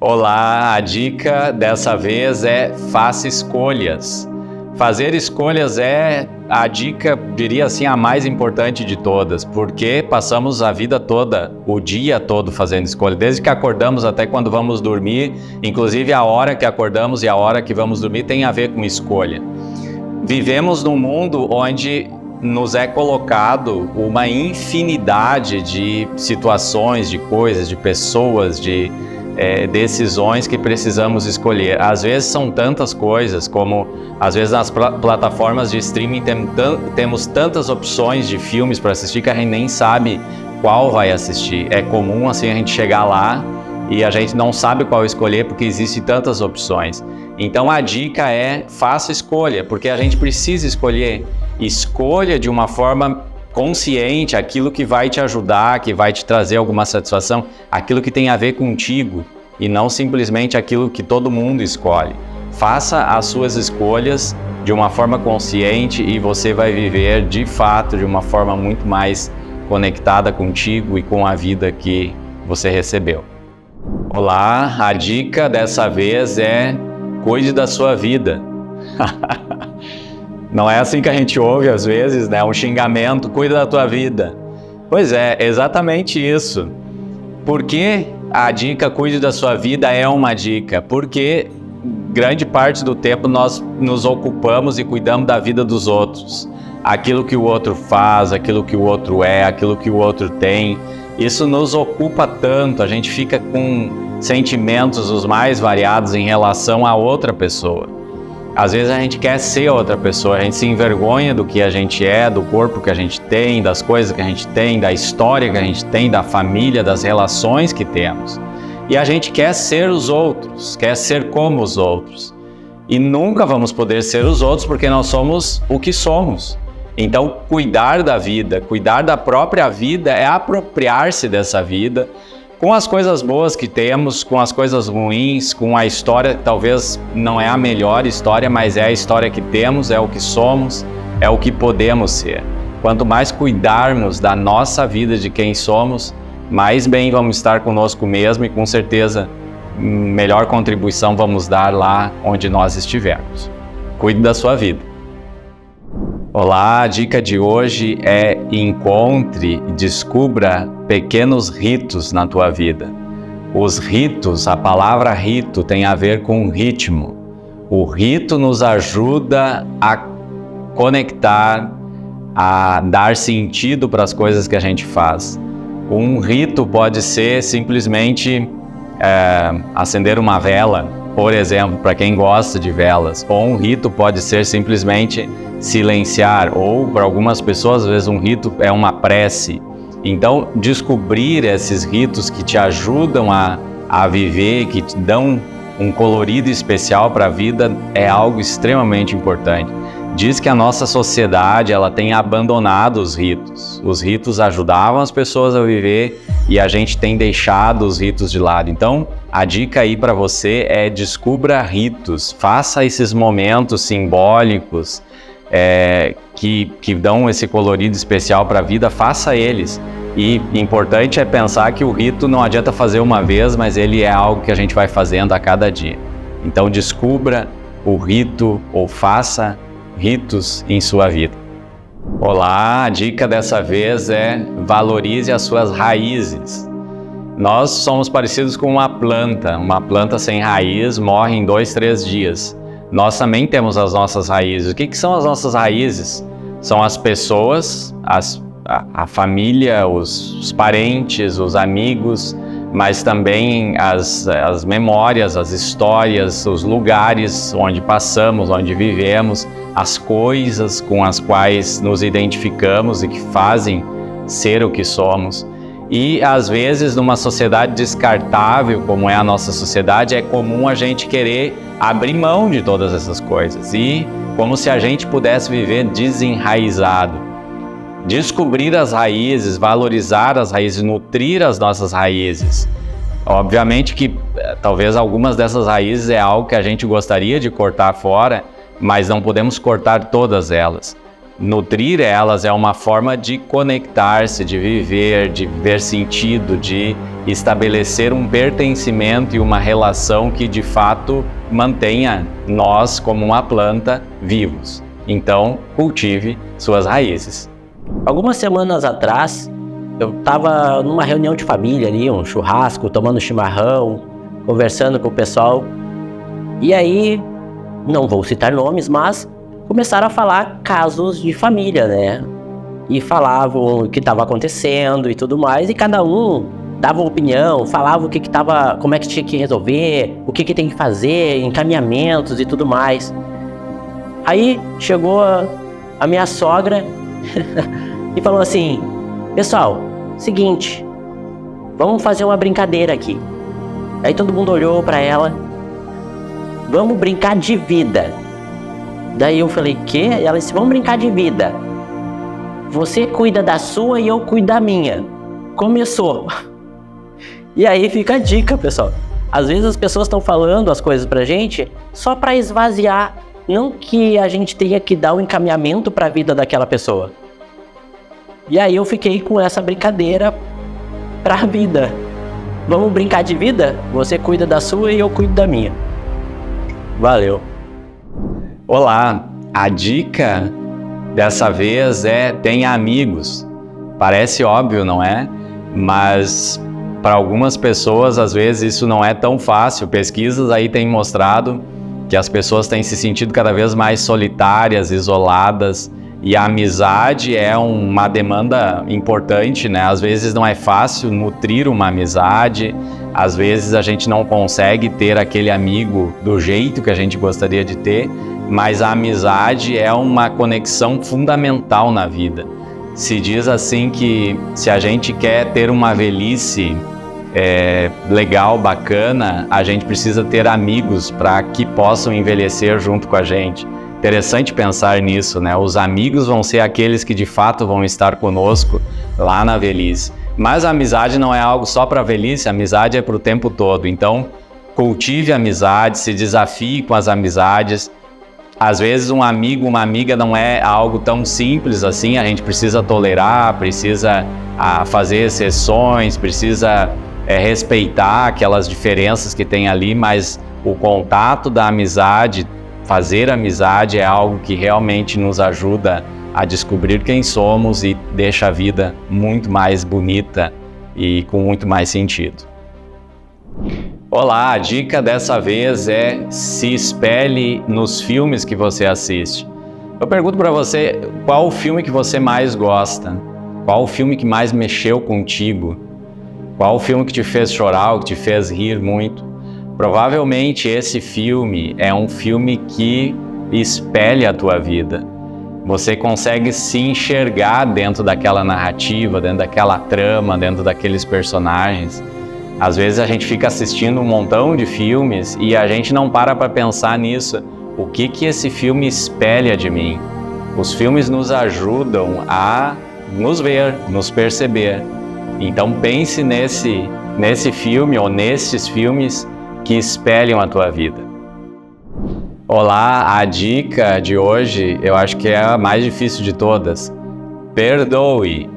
Olá, a dica dessa vez é faça escolhas. Fazer escolhas é a dica, diria assim, a mais importante de todas, porque passamos a vida toda, o dia todo fazendo escolha, desde que acordamos até quando vamos dormir, inclusive a hora que acordamos e a hora que vamos dormir tem a ver com escolha. Vivemos num mundo onde nos é colocado uma infinidade de situações, de coisas, de pessoas, de decisões que precisamos escolher. Às vezes são tantas coisas, como às vezes nas plataformas de streaming temos tantas opções de filmes para assistir que a gente nem sabe qual vai assistir. É comum assim a gente chegar lá e a gente não sabe qual escolher porque existem tantas opções. Então a dica é faça escolha, porque a gente precisa escolher. Escolha de uma forma consciente aquilo que vai te ajudar, que vai te trazer alguma satisfação, aquilo que tem a ver contigo e não simplesmente aquilo que todo mundo escolhe. Faça as suas escolhas de uma forma consciente e você vai viver de fato de uma forma muito mais conectada contigo e com a vida que você recebeu. Olá, a dica dessa vez é cuide da sua vida. Não é assim que a gente ouve às vezes, né? Um xingamento, cuida da tua vida. Pois é, exatamente isso. Por que a dica cuide da sua vida é uma dica? Porque grande parte do tempo nós nos ocupamos e cuidamos da vida dos outros. Aquilo que o outro faz, aquilo que o outro é, aquilo que o outro tem. Isso nos ocupa tanto, a gente fica com sentimentos os mais variados em relação a outra pessoa. Às vezes a gente quer ser outra pessoa, a gente se envergonha do que a gente é, do corpo que a gente tem, das coisas que a gente tem, da história que a gente tem, da família, das relações que temos. E a gente quer ser os outros, quer ser como os outros. E nunca vamos poder ser os outros porque nós somos o que somos. Então, cuidar da vida, cuidar da própria vida é apropriar-se dessa vida, com as coisas boas que temos, com as coisas ruins, com a história que talvez não é a melhor história, mas é a história que temos, é o que somos, é o que podemos ser. Quanto mais cuidarmos da nossa vida, de quem somos, mais bem vamos estar conosco mesmo e com certeza melhor contribuição vamos dar lá onde nós estivermos. Cuide da sua vida. Olá, a dica de hoje é encontre e descubra pequenos ritos na tua vida. Os ritos, a palavra rito tem a ver com ritmo. O rito nos ajuda a conectar, a dar sentido para as coisas que a gente faz. Um rito pode ser simplesmente acender uma vela, por exemplo, para quem gosta de velas. Ou um rito pode ser simplesmente silenciar, ou para algumas pessoas, às vezes um rito é uma prece. Então, descobrir esses ritos que te ajudam a viver, que te dão um colorido especial para a vida é algo extremamente importante. Diz que a nossa sociedade ela tem abandonado os ritos. Os ritos ajudavam as pessoas a viver e a gente tem deixado os ritos de lado. Então, a dica aí para você é descubra ritos, faça esses momentos simbólicos que dão esse colorido especial para a vida, faça eles. E importante é pensar que o rito não adianta fazer uma vez, mas ele é algo que a gente vai fazendo a cada dia. Então descubra o rito ou faça ritos em sua vida. Olá, a dica dessa vez é valorize as suas raízes. Nós somos parecidos com uma planta sem raiz morre em 2, 3 dias. Nós também temos as nossas raízes. O que são as nossas raízes? São as pessoas, a família, os parentes, os amigos, mas também as memórias, as histórias, os lugares onde passamos, onde vivemos, as coisas com as quais nos identificamos e que fazem ser o que somos. E às vezes numa sociedade descartável como é a nossa sociedade, é comum a gente querer abrir mão de todas essas coisas e como se a gente pudesse viver desenraizado. Descobrir as raízes, valorizar as raízes, nutrir as nossas raízes. Obviamente que talvez algumas dessas raízes é algo que a gente gostaria de cortar fora, mas não podemos cortar todas elas. Nutrir elas é uma forma de conectar-se, de viver sentido, de estabelecer um pertencimento e uma relação que de fato mantenha nós, como uma planta, vivos. Então, cultive suas raízes. Algumas semanas atrás, eu estava numa reunião de família ali, um churrasco, tomando chimarrão, conversando com o pessoal. E aí, não vou citar nomes, mas começaram a falar casos de família, né? E falavam o que estava acontecendo e tudo mais, e cada um dava uma opinião, falava como é que tinha que resolver, o que tem que fazer, encaminhamentos e tudo mais. Aí chegou a minha sogra e falou assim: pessoal, seguinte, vamos fazer uma brincadeira aqui. Aí todo mundo olhou pra ela: vamos brincar de vida. Daí eu falei: quê? E ela disse: vamos brincar de vida. Você cuida da sua e eu cuido da minha. Começou. E aí fica a dica, pessoal. Às vezes as pessoas estão falando as coisas pra gente só pra esvaziar. Não que a gente tenha que dar um encaminhamento pra vida daquela pessoa. E aí eu fiquei com essa brincadeira pra vida. Vamos brincar de vida? Você cuida da sua e eu cuido da minha. Valeu. Olá, a dica dessa vez é: tenha amigos. Parece óbvio, não é? Mas para algumas pessoas, às vezes, isso não é tão fácil. Pesquisas aí têm mostrado que as pessoas têm se sentido cada vez mais solitárias, isoladas, e a amizade é uma demanda importante, né? Às vezes não é fácil nutrir uma amizade, às vezes a gente não consegue ter aquele amigo do jeito que a gente gostaria de ter, mas a amizade é uma conexão fundamental na vida. Se diz assim que se a gente quer ter uma velhice legal, bacana, a gente precisa ter amigos para que possam envelhecer junto com a gente. Interessante pensar nisso, né? Os amigos vão ser aqueles que de fato vão estar conosco lá na velhice. Mas a amizade não é algo só para a velhice, a amizade é para o tempo todo. Então, cultive a amizade, se desafie com as amizades. Às vezes um amigo, uma amiga não é algo tão simples assim, a gente precisa tolerar, precisa fazer exceções, precisa respeitar aquelas diferenças que tem ali, mas o contato da amizade, fazer amizade é algo que realmente nos ajuda a descobrir quem somos e deixa a vida muito mais bonita e com muito mais sentido. Olá, a dica dessa vez é: se espelhe nos filmes que você assiste. Eu pergunto para você, qual o filme que você mais gosta? Qual o filme que mais mexeu contigo? Qual o filme que te fez chorar ou que te fez rir muito? Provavelmente esse filme é um filme que espelha a tua vida. Você consegue se enxergar dentro daquela narrativa, dentro daquela trama, dentro daqueles personagens. Às vezes a gente fica assistindo um montão de filmes e a gente não para pensar nisso. O que esse filme espelha de mim? Os filmes nos ajudam a nos ver, nos perceber. Então pense nesse filme ou nesses filmes que espelham a tua vida. Olá, a dica de hoje eu acho que é a mais difícil de todas. Perdoe.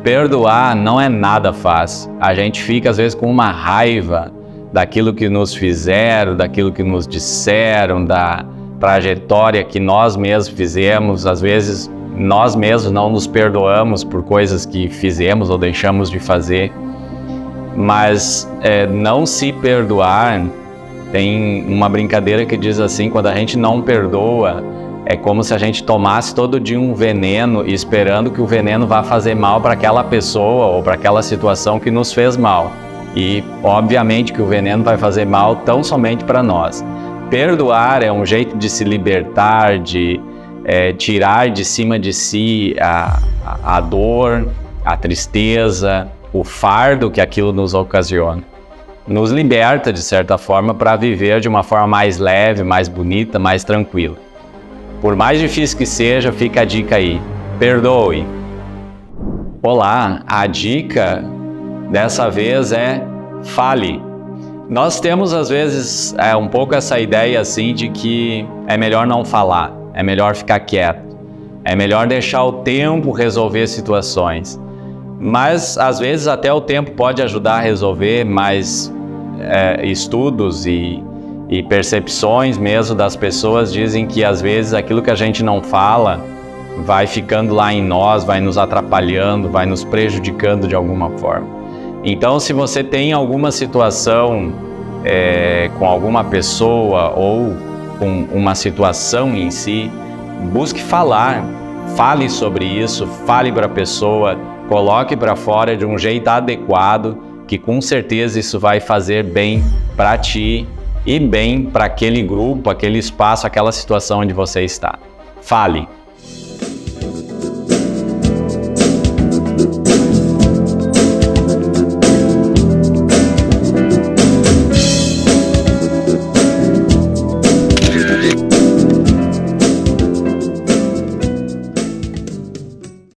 Perdoar não é nada fácil. A gente fica às vezes com uma raiva daquilo que nos fizeram, daquilo que nos disseram, da trajetória que nós mesmos fizemos. Às vezes nós mesmos não nos perdoamos por coisas que fizemos ou deixamos de fazer. Mas não se perdoar, tem uma brincadeira que diz assim: quando a gente não perdoa, é como se a gente tomasse todo dia um veneno esperando que o veneno vá fazer mal para aquela pessoa ou para aquela situação que nos fez mal. E obviamente que o veneno vai fazer mal tão somente para nós. Perdoar é um jeito de se libertar, de tirar de cima de si a dor, a tristeza, o fardo que aquilo nos ocasiona. Nos liberta, de certa forma, para viver de uma forma mais leve, mais bonita, mais tranquila. Por mais difícil que seja, fica a dica aí: perdoe. Olá, a dica dessa vez é: fale. Nós temos às vezes um pouco essa ideia assim de que é melhor não falar, é melhor ficar quieto, é melhor deixar o tempo resolver situações. Mas às vezes até o tempo pode ajudar a resolver, mas estudos e percepções mesmo das pessoas dizem que às vezes aquilo que a gente não fala vai ficando lá em nós, vai nos atrapalhando, vai nos prejudicando de alguma forma. Então, se você tem alguma situação com alguma pessoa ou com uma situação em si, busque falar, fale sobre isso, fale para a pessoa, coloque para fora de um jeito adequado, que com certeza isso vai fazer bem para ti e bem para aquele grupo, aquele espaço, aquela situação onde você está. Fale.